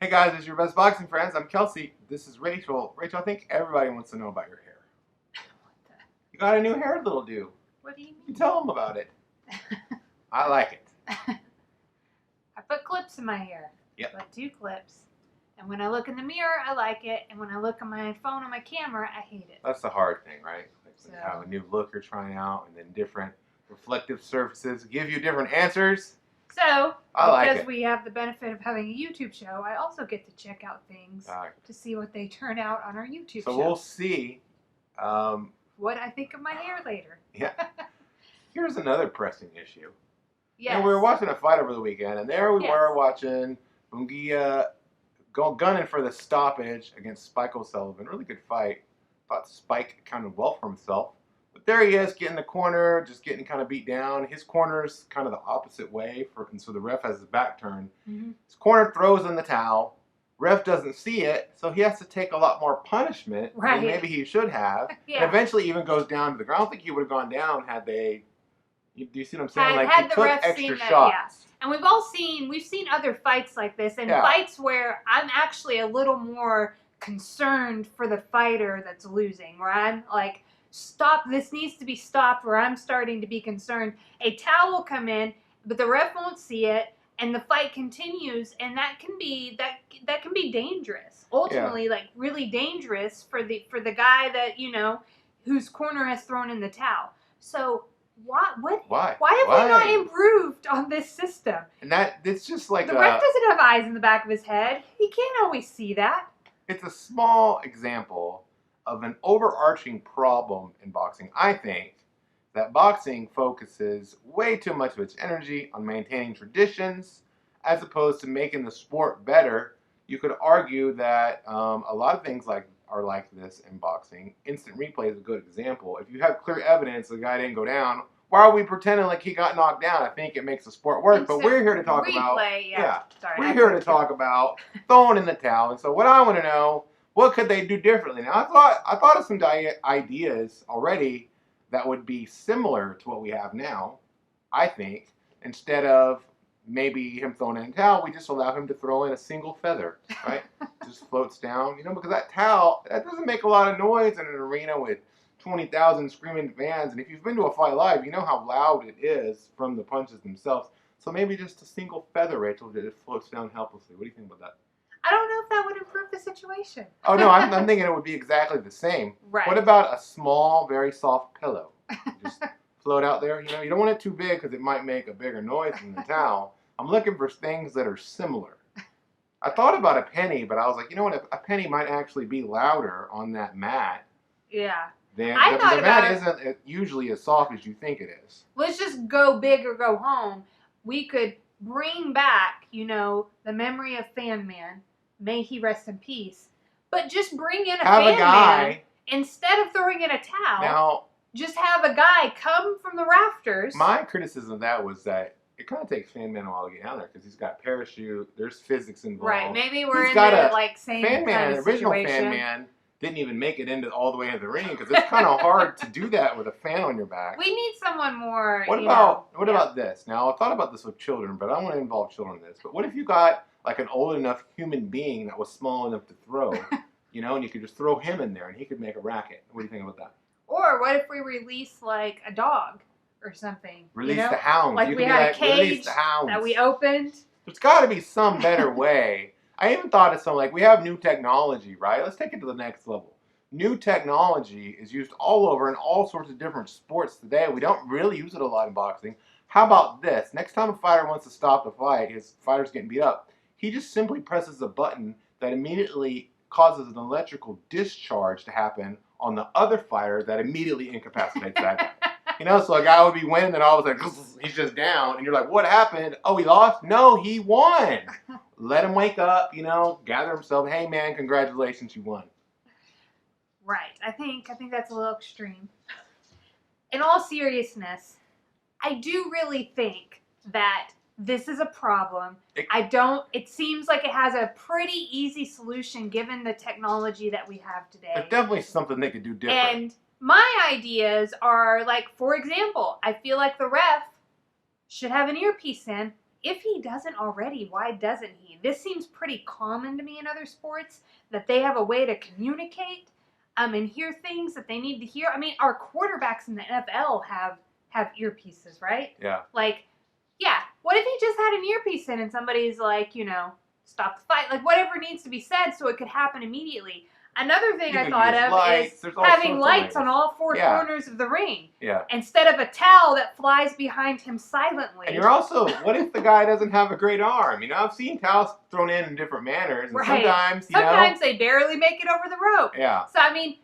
Hey guys, it's your best boxing friends. I'm Kelsey. This is Rachel. Rachel, I think everybody wants to know about your hair. You got a new hair, little do. What do you mean? You tell them about it. I like it. I put clips in my hair. Yep. I put 2 clips. And when I look in the mirror, I like it. And when I look on my phone on my camera, I hate it. That's the hard thing, right? Like when you have a new look you're trying out, and then different reflective surfaces give you different answers. So, because like we have the benefit of having a YouTube show, I also get to check out things to see what they turn out on our YouTube show. So we'll see what I think of my hair later. Yeah. Here's another pressing issue. Yes. And we were watching a fight over the weekend, and there we were watching Munguia gunning for the stoppage against Spike O'Sullivan. Really good fight. Thought Spike accounted well for himself. But there he is, getting the corner, just getting kind of beat down. His corner's kind of the opposite way, and so the ref has his back turned. Mm-hmm. His corner throws in the towel. Ref doesn't see it, so he has to take a lot more punishment than maybe he should have. And eventually even goes down to the ground. I don't think he would have gone down had they... Do you see what I'm saying? Like, he took extra shots. And we've seen other fights like this, and fights where I'm actually a little more concerned for the fighter that's losing, where I'm like, stop, this needs to be stopped, where I'm starting to be concerned. A towel will come in, but the ref won't see it, and the fight continues, and that can be dangerous. Ultimately, like really dangerous for the guy that, you know, whose corner has thrown in the towel. So why have we not improved on this system? And it's just like the ref doesn't have eyes in the back of his head. He can't always see that. It's a small example of an overarching problem in boxing. I think that boxing focuses way too much of its energy on maintaining traditions as opposed to making the sport better. You could argue that a lot of things are like this in boxing. Instant replay is a good example. If you have clear evidence the guy didn't go down, why are we pretending like he got knocked down? I think it makes the sport work. But we're here to talk we're here to talk about throwing in the towel. And so what I want to know, what could they do differently? Now I thought of some ideas already that would be similar to what we have now. I think instead of maybe him throwing in a towel, we just allow him to throw in a single feather, right? Just floats down, you know, because that towel, that doesn't make a lot of noise in an arena with 20,000 screaming fans. And if you've been to a fight live, you know how loud it is from the punches themselves. So maybe just a single feather, Rachel, that just floats down helplessly. What do you think about that? I don't know if that would improve the situation. Oh, no, I'm thinking it would be exactly the same. Right. What about a small, very soft pillow? Just float out there. You know, you don't want it too big because it might make a bigger noise than the towel. I'm looking for things that are similar. I thought about a penny, but I was like, you know what? A penny might actually be louder on that mat. Yeah. The mat isn't usually as soft as you think it is. Let's just go big or go home. We could bring back, you know, the memory of Fan Man. May he rest in peace. But just bring in a Fan Man instead of throwing in a towel. Now, just have a guy come from the rafters. My criticism of that was that it kind of takes Fan Man a while to get down there because he's got parachute. There's physics involved. Right. Maybe we're in the same Fan Man, kind of situation. Original Fan Man didn't even make it into all the way into the ring because it's kind of hard to do that with a fan on your back. We need someone more. What about this? Now I thought about this with children, but I don't want to involve children in this. But what if you got like an old enough human being that was small enough to throw, you know, and you could just throw him in there and he could make a racket? What do you think about that? Or what if we release like a dog or something? Release the hounds. Like we had a cage that we opened. There's got to be some better way. I even thought of something like we have new technology, right? Let's take it to the next level. New technology is used all over in all sorts of different sports today. We don't really use it a lot in boxing. How about this? Next time a fighter wants to stop the fight, his fighter's getting beat up, he just simply presses a button that immediately causes an electrical discharge to happen on the other fighter that immediately incapacitates that guy. You know, so a guy would be winning, and all of a sudden, he's just down, and you're like, what happened? Oh, he lost? No, he won. Let him wake up, you know, gather himself. Hey, man, congratulations, you won. Right. I think that's a little extreme. In all seriousness, I do really think that this is a problem. It seems like it has a pretty easy solution given the technology that we have today. There's definitely something they could do different. And my ideas are like, for example, I feel like the ref should have an earpiece in if he doesn't already, why doesn't he? This seems pretty common to me in other sports, that they have a way to communicate and hear things that they need to hear. I mean, our quarterbacks in the NFL have earpieces, right? Yeah. Like, yeah, what if he just had an earpiece in and somebody's like, stop the fight? Like, whatever needs to be said so it could happen immediately. Another thing I thought of is having lights on all four corners of the ring. Yeah. Instead of a towel that flies behind him silently. And you're also, what if the guy doesn't have a great arm? I've seen towels thrown in different manners. And sometimes they barely make it over the rope. Yeah. So, I mean,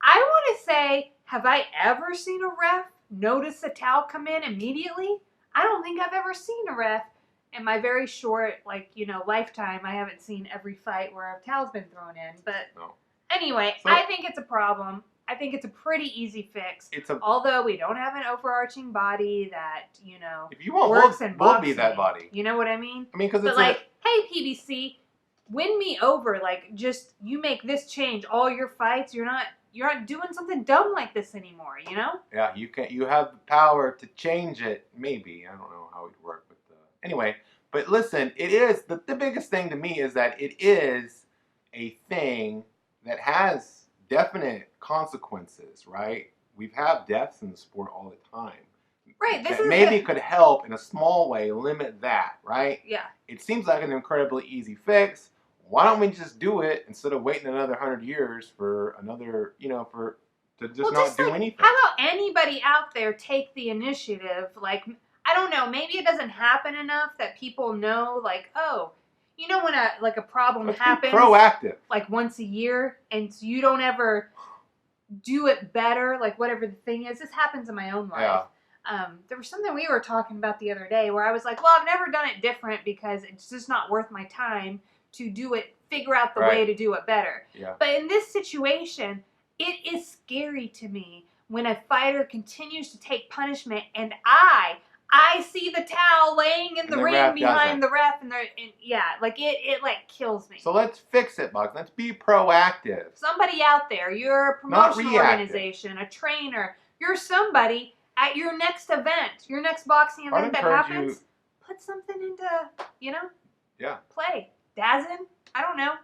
I want to say, have I ever seen a ref notice a towel come in immediately? I don't think I've ever seen a ref in my very short, lifetime. I haven't seen every fight where a towel's been thrown in. But anyway, I think it's a problem. I think it's a pretty easy fix. Although we don't have an overarching body that, if you want, works in boxing. We'll be that body. You know what I mean? Because it's hey, PBC, win me over. Just, you make this change all your fights. You're not doing something dumb like this anymore, Yeah, you have the power to change it, maybe. I don't know how it would work, but anyway. But listen, it is, the biggest thing to me is that it is a thing that has definite consequences, right? We've had deaths in the sport all the time. Right. That maybe could help in a small way limit that, right? Yeah. It seems like an incredibly easy fix. Why don't we just do it instead of waiting another 100 years for another, to just not do anything? How about anybody out there take the initiative? I don't know, maybe it doesn't happen enough that people know, when a problem happens. Proactive. Once a year, and so you don't ever do it better, whatever the thing is. This happens in my own life. Yeah. There was something we were talking about the other day where I was like, well, I've never done it different because it's just not worth my time to do it, figure out the way to do it better. Yeah. But in this situation, it is scary to me when a fighter continues to take punishment and I see the towel laying in the ring behind the ref it kills me. So let's fix it, Buck. Let's be proactive. Somebody out there, you're a promotion organization, a trainer, you're somebody at your next event, your next boxing event that happens, put something into, play. Dazzin? I don't know.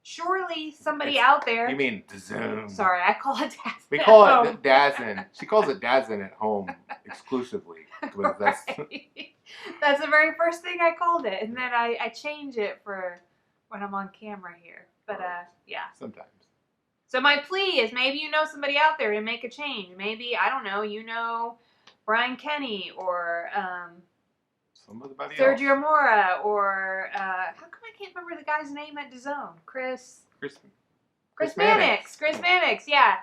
Surely somebody out there. You mean Dazzin? Sorry, I call it Dazzin. We call it Dazzin. She calls it Dazzin at home exclusively. That's the very first thing I called it, and then I change it for when I'm on camera here. But yeah. Sometimes. So my plea is maybe you know somebody out there to make a change. Maybe, I don't know, Brian Kenny or somebody Sergio else. Mora or how come I can't remember the guy's name at DAZN? Chris Mannix. Chris Mannix, yeah.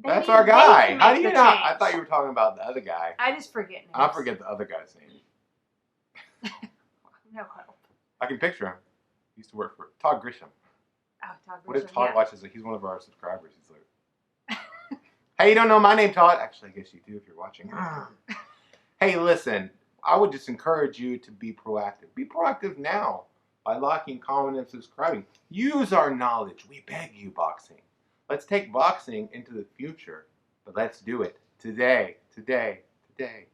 That's our guy. How do you not? I thought you were talking about the other guy. I just forget names. I forget the other guy's name. No hope. I can picture him. He used to work for Todd Grisham. Oh, Todd Grisham. What if Todd watches it? He's one of our subscribers. He's like, hey, you don't know my name, Todd? Actually, I guess you do if you're watching. Hey, listen. I would just encourage you to be proactive. Be proactive now by liking, commenting, and subscribing. Use our knowledge. We beg you, boxing. Let's take boxing into the future, but let's do it today, today, today.